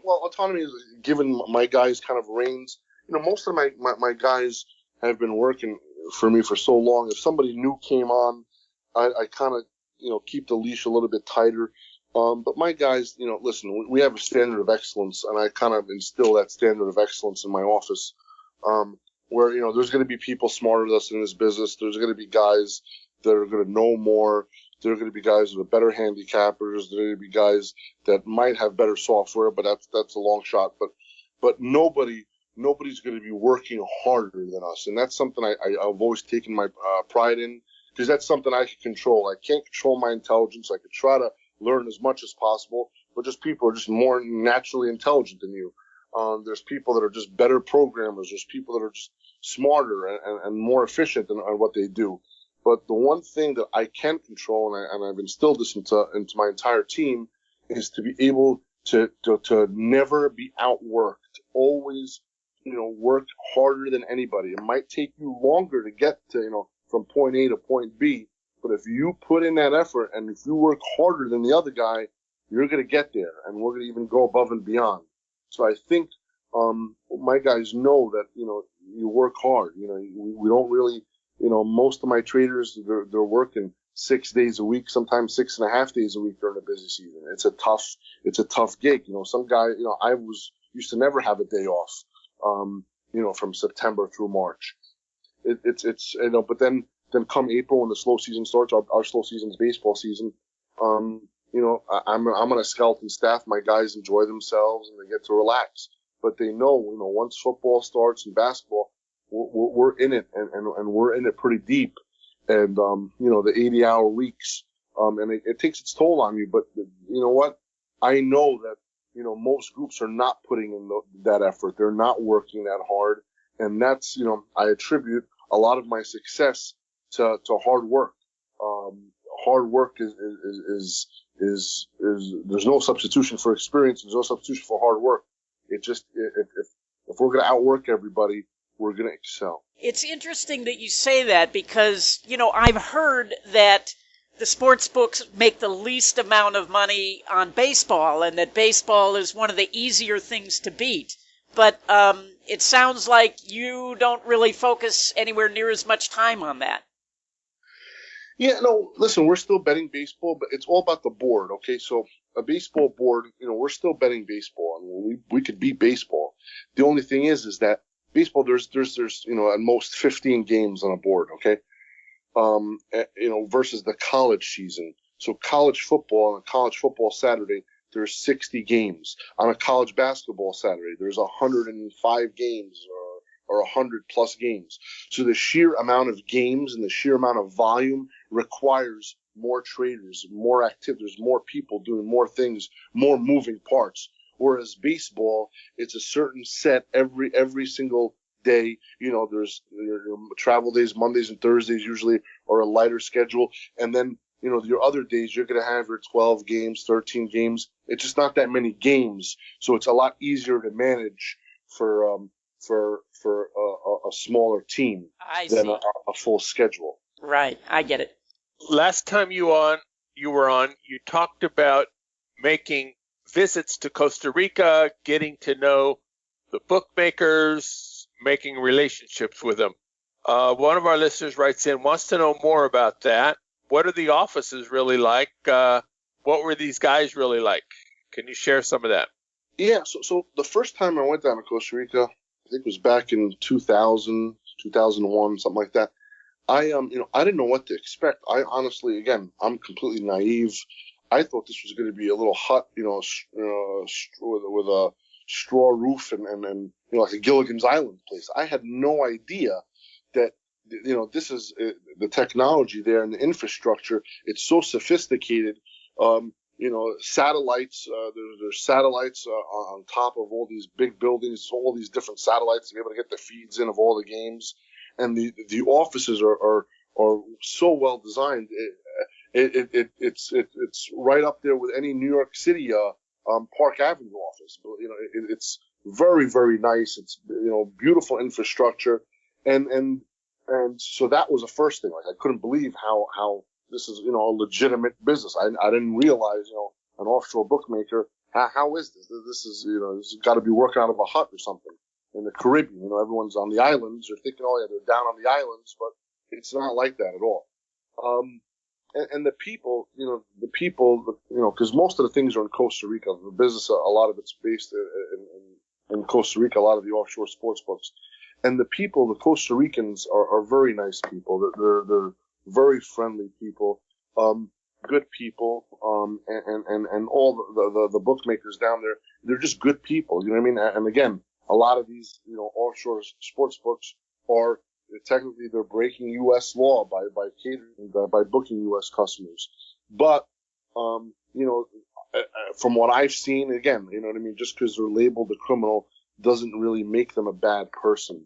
Well, autonomy is given my guys kind of reins. Most of my guys have been working for me for so long. If somebody new came on, I kind of, keep the leash a little bit tighter. But my guys, listen, we have a standard of excellence, and I kind of instill that standard of excellence in my office, where, there's going to be people smarter than us in this business. There's going to be guys that are going to know more. There are going to be guys that are better handicappers. There are going to be guys that might have better software, but that's a long shot. But nobody's going to be working harder than us. And that's something I've always taken my pride in, because that's something I can control. I can't control my intelligence. I could try to learn as much as possible, but just people are just more naturally intelligent than you. There's people that are just better programmers. There's people that are just smarter and more efficient in what they do. But the one thing that I can control, and I've instilled this into my entire team, is to be able to never be outworked. Always, work harder than anybody. It might take you longer to get to, from point A to point B, but if you put in that effort and if you work harder than the other guy, you're going to get there, and we're going to even go above and beyond. So I think my guys know that, you work hard. We don't really, most of my traders, they're working 6 days a week, sometimes 6.5 days a week during the busy season. It's a tough gig. Some guy, I used to never have a day off, from September through March. But then come April when the slow season starts, our slow season's baseball season, I'm on a skeleton staff. My guys enjoy themselves and they get to relax. But they know, once football starts and basketball, we're in it and we're in it pretty deep. And, the 80-hour weeks, and it takes its toll on you. But you know what? I know that, most groups are not putting in that effort. They're not working that hard. And that's, I attribute a lot of my success to hard work. Hard work is is there's no substitution for experience. There's no substitution for hard work. It just if we're going to outwork everybody, we're going to excel. It's interesting that you say that because, I've heard that the sports books make the least amount of money on baseball and that baseball is one of the easier things to beat. But it sounds like you don't really focus anywhere near as much time on that. Yeah, no, listen, we're still betting baseball, but it's all about the board, okay? So a baseball board, we're still betting baseball. I mean, we could beat baseball. The only thing is that baseball, there's at most 15 games on a board, okay? Versus the college season. So college football, on a college football Saturday, there's 60 games. On a college basketball Saturday, there's 105 games or 100 plus games. So the sheer amount of games and the sheer amount of volume requires more traders, more activities, more people doing more things, more moving parts. Whereas baseball, it's a certain set every single day. There's travel days, Mondays and Thursdays usually, or a lighter schedule. And then, your other days, you're going to have your 12 games, 13 games. It's just not that many games. So it's a lot easier to manage for a smaller team than a full schedule. Right. I get it. Last time you were on, you talked about making visits to Costa Rica, getting to know the bookmakers, making relationships with them. One of our listeners writes in, wants to know more about that. What are the offices really like? What were these guys really like? Can you share some of that? Yeah, so the first time I went down to Costa Rica, I think it was back in 2000, 2001, something like that. I didn't know what to expect. I honestly, again, I'm completely naive. I thought this was going to be a little hut, with a straw roof and like a Gilligan's Island place. I had no idea that, this is the technology there and the infrastructure. It's so sophisticated. Satellites, there's satellites on top of all these big buildings, all these different satellites to be able to get the feeds in of all the games. And the offices are so well designed. It's right up there with any New York City Park Avenue office. It's very, very nice. It's beautiful infrastructure, and so that was the first thing. Like, I couldn't believe how this is a legitimate business. I didn't realize an offshore bookmaker. How is this? This is this has got to be working out of a hut or something in the Caribbean. Everyone's on the islands. You're thinking, oh yeah, they're down on the islands, but it's not like that at all. And the people, because most of the things are in Costa Rica. The business, a lot of it's based in Costa Rica, a lot of the offshore sports books. And the people, the Costa Ricans are very nice people. They're very friendly people, good people, and all the bookmakers down there, they're just good people. You know what I mean? And again, a lot of these, offshore sports books are technically they're breaking U.S. law by catering, by booking U.S. customers. But, from what I've seen, again, you know what I mean? Just because they're labeled a criminal doesn't really make them a bad person.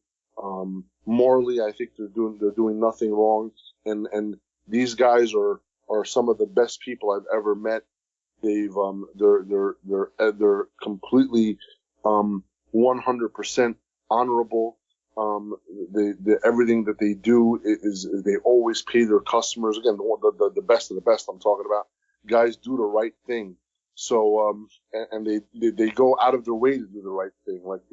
Morally, I think they're doing nothing wrong. And these guys are some of the best people I've ever met. They're completely, 100% honorable. Everything that they do is they always pay their customers. Again, the best of the best I'm talking about. Guys do the right thing. So, and they go out of their way to do the right thing. Like,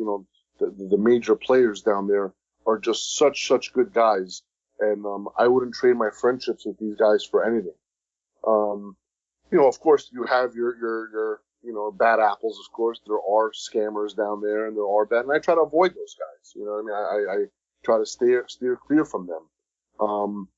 the major players down there are just such good guys. And, I wouldn't trade my friendships with these guys for anything. Of course you have your bad apples, of course. There are scammers down there and there are bad, and I try to avoid those guys. You know what I mean? I try to steer clear from them. And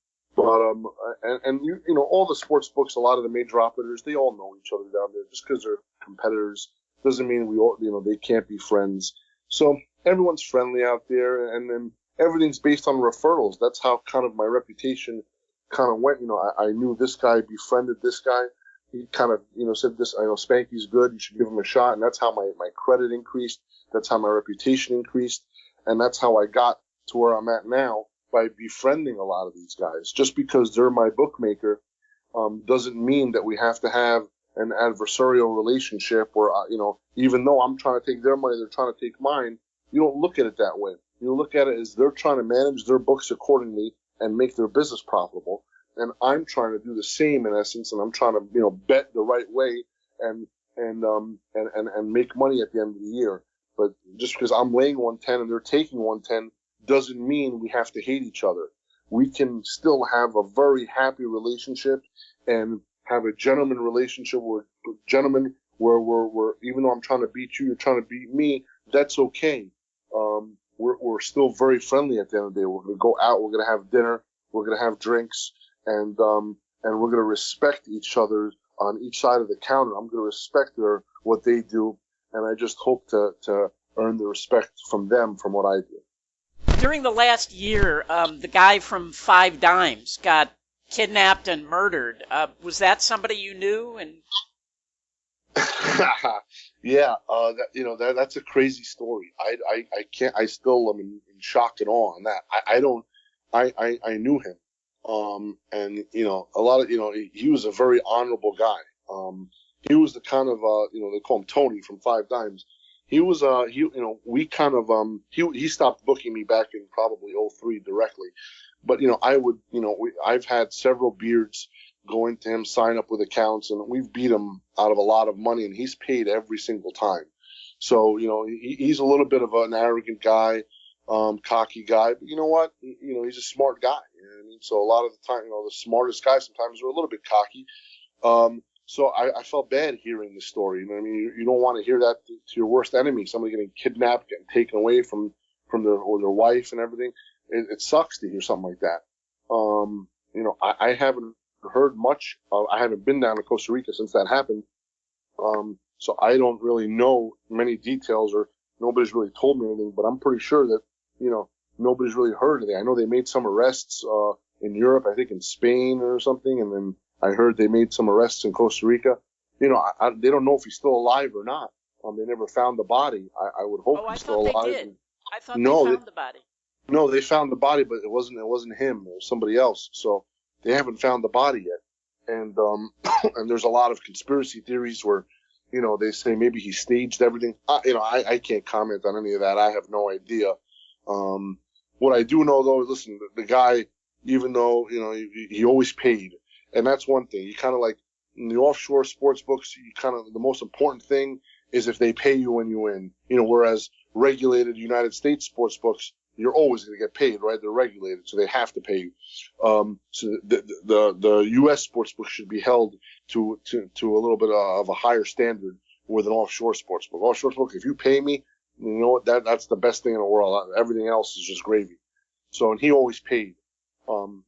all the sports books, a lot of the major operators, they all know each other down there. Just because they're competitors doesn't mean we all, they can't be friends. So everyone's friendly out there, and then everything's based on referrals. That's how kind of my reputation kind of went. I knew this guy befriended this guy. He kind of, said this, I know Spanky's good, you should give him a shot. And that's how my credit increased. That's how my reputation increased. And that's how I got to where I'm at now, by befriending a lot of these guys. Just because they're my bookmaker, doesn't mean that we have to have an adversarial relationship where, even though I'm trying to take their money, they're trying to take mine. You don't look at it that way. You look at it as they're trying to manage their books accordingly and make their business profitable. And I'm trying to do the same in essence, and I'm trying to, bet the right way and make money at the end of the year. But just because I'm laying 110 and they're taking 110 doesn't mean we have to hate each other. We can still have a very happy relationship and have a gentleman relationship where we're even though I'm trying to beat you, you're trying to beat me. That's okay. We're still very friendly at the end of the day. We're going to go out. We're going to have dinner. We're going to have drinks, and we're going to respect each other on each side of the counter. I'm going to respect what they do, and I just hope to earn the respect from them from what I do. During the last year, the guy from Five Dimes got kidnapped and murdered. Was that somebody you knew? And yeah, that's a crazy story. I can't. I still am in shock and awe on that. I knew him. And a lot of he was a very honorable guy. He was the kind of they call him Tony from Five Dimes. He was he stopped booking me back in probably 2003 directly. But I've had several beards go into him, sign up with accounts, and we've beat him out of a lot of money, and he's paid every single time. So, he's a little bit of an arrogant guy, cocky guy, but you know what? He's a smart guy. You know what I mean? So a lot of the time, the smartest guys sometimes are a little bit cocky. So I felt bad hearing this story. You know what I mean? You don't want to hear that to your worst enemy, somebody getting kidnapped, getting taken away from their wife and everything. It sucks to hear something like that. I haven't heard much. I haven't been down to Costa Rica since that happened. So I don't really know many details, or nobody's really told me anything, but I'm pretty sure that, nobody's really heard anything. I know they made some arrests, in Europe, I think in Spain or something. And then I heard they made some arrests in Costa Rica. They don't know if he's still alive or not. They never found the body. I would hope he's still alive. They did. I thought they found the body. No, they found the body, but it wasn't him. It was somebody else. So they haven't found the body yet. And and there's a lot of conspiracy theories where, they say maybe he staged everything. I can't comment on any of that. I have no idea. What I do know, though, is, listen, the guy, even though, he always paid. And that's one thing. You kind of like, in the offshore sports books, the most important thing is if they pay you when you win. Whereas regulated United States sports books, you're always going to get paid, right? They're regulated, so they have to pay you. So the U.S. sports book should be held to a little bit of a higher standard with an offshore sports book. Offshore sports book, if you pay me, you know what? That's the best thing in the world. Everything else is just gravy. So, and he always paid. And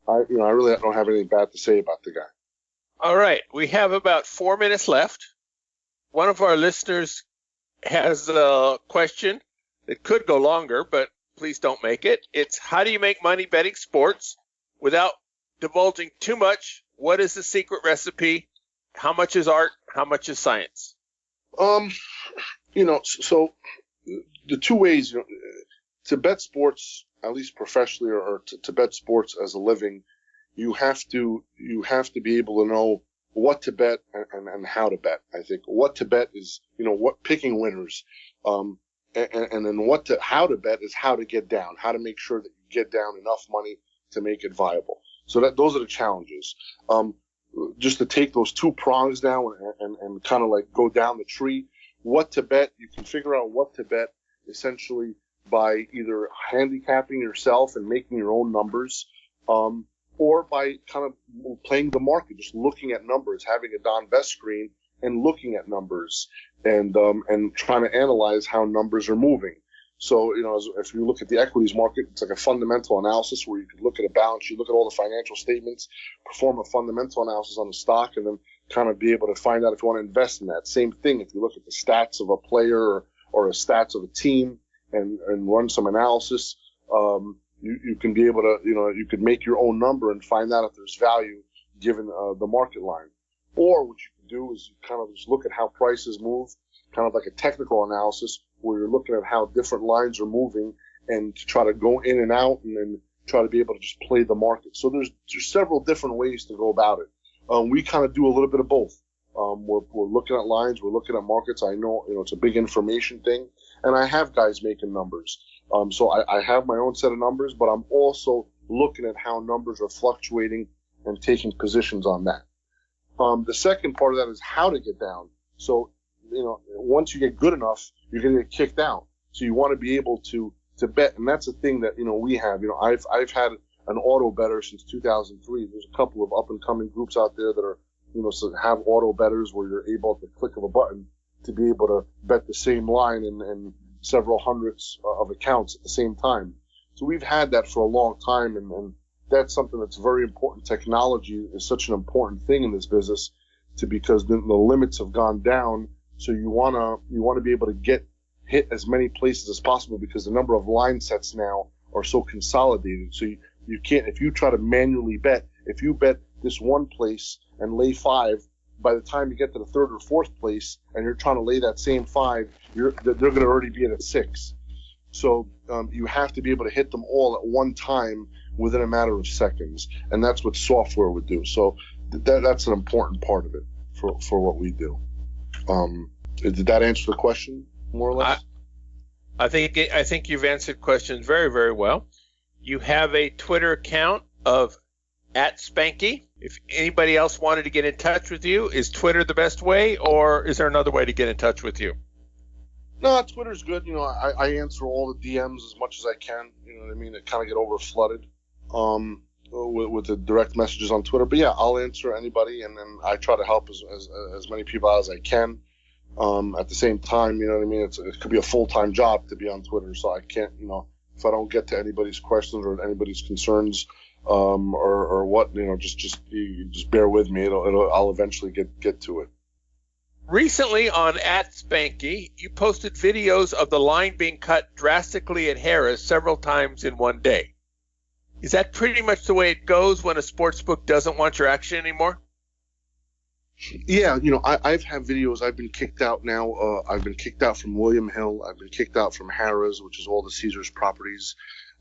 I really don't have anything bad to say about the guy. All right, we have about 4 minutes left. One of our listeners has a question that could go longer, but please don't make it. It's, how do you make money betting sports without divulging too much? What is the secret recipe? How much is art? How much is science? So the two ways, to bet sports, at least professionally, or to bet sports as a living, you have to be able to know what to bet and how to bet. I think what to bet is, picking winners. And then how to bet is how to get down, how to make sure that you get down enough money to make it viable. So those are the challenges. Just to take those two prongs now and kind of like go down the tree, what to bet, you can figure out what to bet essentially by either handicapping yourself and making your own numbers, or by kind of playing the market, just looking at numbers, having a Don Best screen and looking at numbers and trying to analyze how numbers are moving. So, if you look at the equities market, it's like a fundamental analysis where you could look at a balance sheet, look at all the financial statements, perform a fundamental analysis on the stock, and then kind of be able to find out if you want to invest in that. Same thing if you look at the stats of a player or the stats of a team and run some analysis, you can be able to, you could make your own number and find out if there's value given the market line. Or what you can do is you kind of just look at how prices move, kind of like a technical analysis where you're looking at how different lines are moving and to try to go in and out and then try to be able to just play the market. So there's several different ways to go about it. we kind of do a little bit of both. We're looking at lines, we're looking at markets. I know, it's a big information thing, and I have guys making numbers. So I have my own set of numbers, but I'm also looking at how numbers are fluctuating and taking positions on that. The second part of that is how to get down. So, once you get good enough, you're going to get kicked out. So you want to be able to bet, and that's a thing that, we have. I've had an auto better since 2003. There's a couple of up and coming groups out there that are, so have auto bettors where you're able at the click of a button to be able to bet the same line in several hundreds of accounts at the same time. So we've had that for a long time, and that's something that's very important. Technology is such an important thing in this business, because the limits have gone down. So you wanna be able to hit as many places as possible, because the number of line sets now are so consolidated. So you can't, if you try to manually bet, if you bet this one place and lay 5, by the time you get to the 3rd or 4th place and you're trying to lay that same 5, they're going to already be at 6. So you have to be able to hit them all at one time within a matter of seconds, and that's what software would do. So that's an important part of it for what we do. Did that answer the question more or less? I think you've answered questions very, very well. You have a Twitter account of @Spanky. If anybody else wanted to get in touch with you, is Twitter the best way, or is there another way to get in touch with you? No, Twitter's good. I answer all the DMs as much as I can. You know what I mean? It kind of get over flooded with the direct messages on Twitter. But yeah, I'll answer anybody, and then I try to help as many people out as I can. At the same time, you know what I mean? It could be a full-time job to be on Twitter, so I can't, if I don't get to anybody's questions or anybody's concerns, or what, just bear with me. I'll eventually get to it. Recently on @Spanky, you posted videos of the line being cut drastically at Harrah several times in one day. Is that pretty much the way it goes when a sportsbook doesn't want your action anymore? Yeah, I've had videos. I've been kicked out now. I've been kicked out from William Hill. I've been kicked out from Harrah's, which is all the Caesars properties.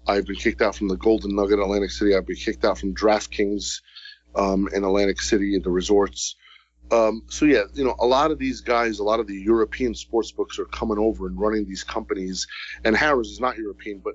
I've been kicked out from the Golden Nugget in Atlantic City. I've been kicked out from DraftKings in Atlantic City at the resorts. So yeah, a lot of these guys, a lot of the European sports books are coming over and running these companies. And Harrah's is not European, but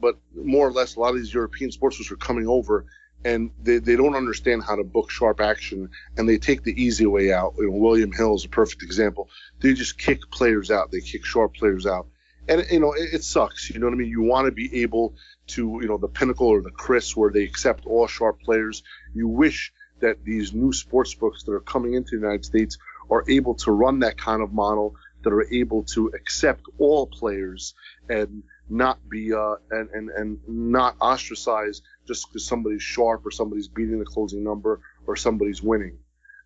but more or less, a lot of these European sports books are coming over, and they don't understand how to book sharp action, and they take the easy way out. William Hill is a perfect example. They just kick players out. They kick sharp players out. And, it sucks. You know what I mean? You want to be able to, the Pinnacle or the Chris, where they accept all sharp players. You wish that these new sports books that are coming into the United States are able to run that kind of model, that are able to accept all players and not be and not ostracize just because somebody's sharp or somebody's beating the closing number or somebody's winning.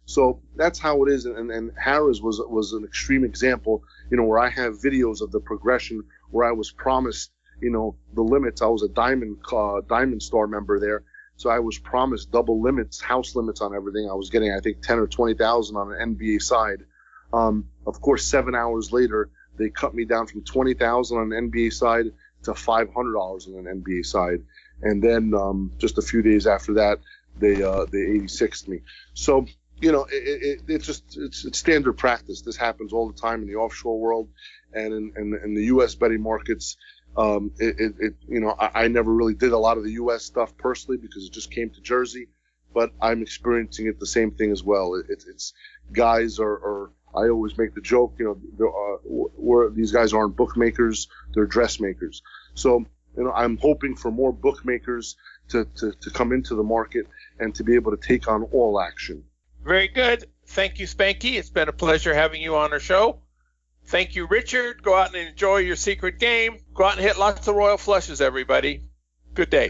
So that's how it is, and Harrah's was an extreme example, where I have videos of the progression where I was promised, the limits. I was a Diamond Star member there, so I was promised double limits, house limits on everything. I was getting, I think, 10 or 20,000 on an NBA side. Of course, 7 hours later, they cut me down from 20,000 on an NBA side to $500 on an NBA side, and then just a few days after that, they 86'd me. So. It's standard practice. This happens all the time in the offshore world and in the U.S. betting markets. I never really did a lot of the U.S. stuff personally because it just came to Jersey, but I'm experiencing it the same thing as well. It's guys are I always make the joke, these guys aren't bookmakers, they're dressmakers. So, I'm hoping for more bookmakers to come into the market and to be able to take on all action. Very good. Thank you, Spanky. It's been a pleasure having you on our show. Thank you, Richard. Go out and enjoy your secret game. Go out and hit lots of royal flushes, everybody. Good day.